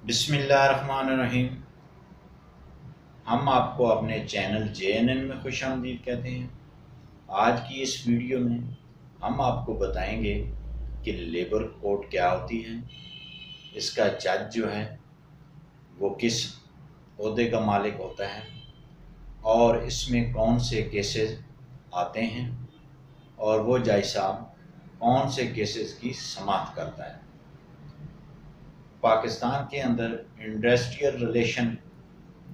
بسم اللہ الرحمن الرحیم۔ ہم آپ کو اپنے چینل JNN میں خوش آمدید کہتے ہیں۔ آج کی اس ویڈیو میں ہم آپ کو بتائیں گے کہ لیبر کوڈ کیا ہوتی ہے، اس کا جج جو ہے وہ کس عہدے کا مالک ہوتا ہے، اور اس میں کون سے کیسز آتے ہیں، اور وہ جج صاحب کون سے کیسز کی سماعت کرتا ہے۔ پاکستان کے اندر انڈسٹریل ریلیشن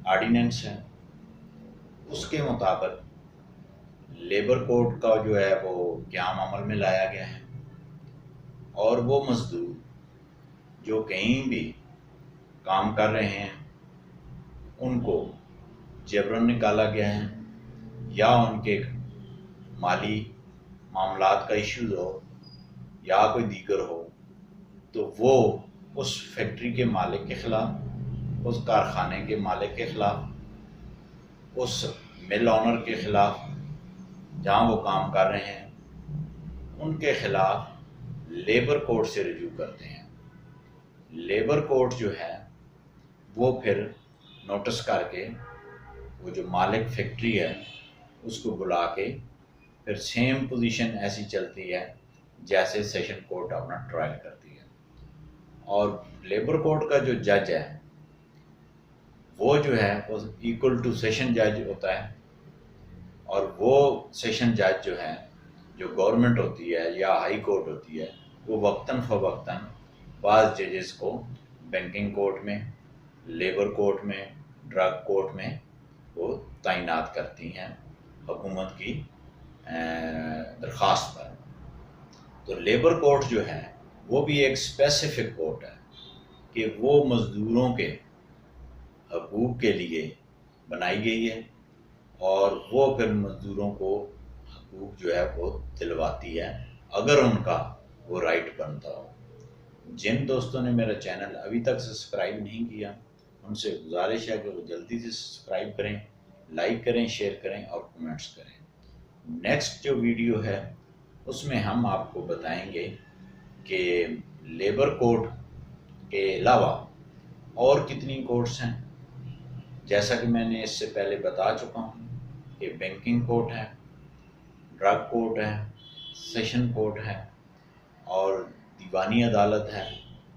آرڈیننس ہے، اس کے مطابق لیبر کوڈ کا جو ہے وہ قیام عمل میں لایا گیا ہے، اور وہ مزدور جو کہیں بھی کام کر رہے ہیں ان کو جبراً نکالا گیا ہے، یا ان کے مالی معاملات کا ایشوز ہو یا کوئی دیگر ہو، تو وہ اس فیکٹری کے مالک کے خلاف، اس کارخانے کے مالک کے خلاف، اس مل آنر کے خلاف جہاں وہ کام کر رہے ہیں ان کے خلاف لیبر کوڈ سے رجوع کرتے ہیں۔ لیبر کوڈ جو ہے وہ پھر نوٹس کر کے وہ جو مالک فیکٹری ہے اس کو بلا کے پھر سیم پوزیشن ایسی چلتی ہے جیسے سیشن کورٹ اپنا ٹرائل کرتی ہے۔ اور لیبر کوڈ کا جو جج ہے وہ جو ہے وہ ایکول ٹو سیشن جج ہوتا ہے، اور وہ سیشن جج جو ہے جو گورنمنٹ ہوتی ہے یا ہائی کورٹ ہوتی ہے وہ وقتاً فوقتاً بعض ججز کو بینکنگ کورٹ میں، لیبر کورٹ میں، ڈرگ کورٹ میں وہ تعینات کرتی ہیں حکومت کی درخواست پر۔ تو لیبر کورٹ جو ہے وہ بھی ایک اسپیسیفک کورٹ ہے کہ وہ مزدوروں کے حقوق کے لیے بنائی گئی ہے، اور وہ پھر مزدوروں کو حقوق جو ہے وہ دلواتی ہے اگر ان کا وہ رائٹ بنتا ہو۔ جن دوستوں نے میرا چینل ابھی تک سبسکرائب نہیں کیا ان سے گزارش ہے کہ وہ جلدی سے سبسکرائب کریں، لائک کریں، شیئر کریں اور کمنٹس کریں۔ نیکسٹ جو ویڈیو ہے اس میں ہم آپ کو بتائیں گے کہ لیبر کوڈ کے علاوہ اور کتنی کوڈس ہیں۔ جیسا کہ میں نے اس سے پہلے بتا چکا ہوں کہ بینکنگ کوڈ ہے، ڈرگ کوڈ ہے، سیشن کوڈ ہے، اور دیوانی عدالت ہے،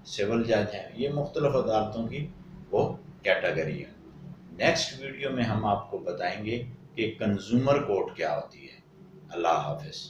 سول جج ہے۔ یہ مختلف عدالتوں کی وہ کیٹیگری ہے۔ نیکسٹ ویڈیو میں ہم آپ کو بتائیں گے کہ کنزیومر کورٹ کیا ہوتی ہے۔ اللہ حافظ۔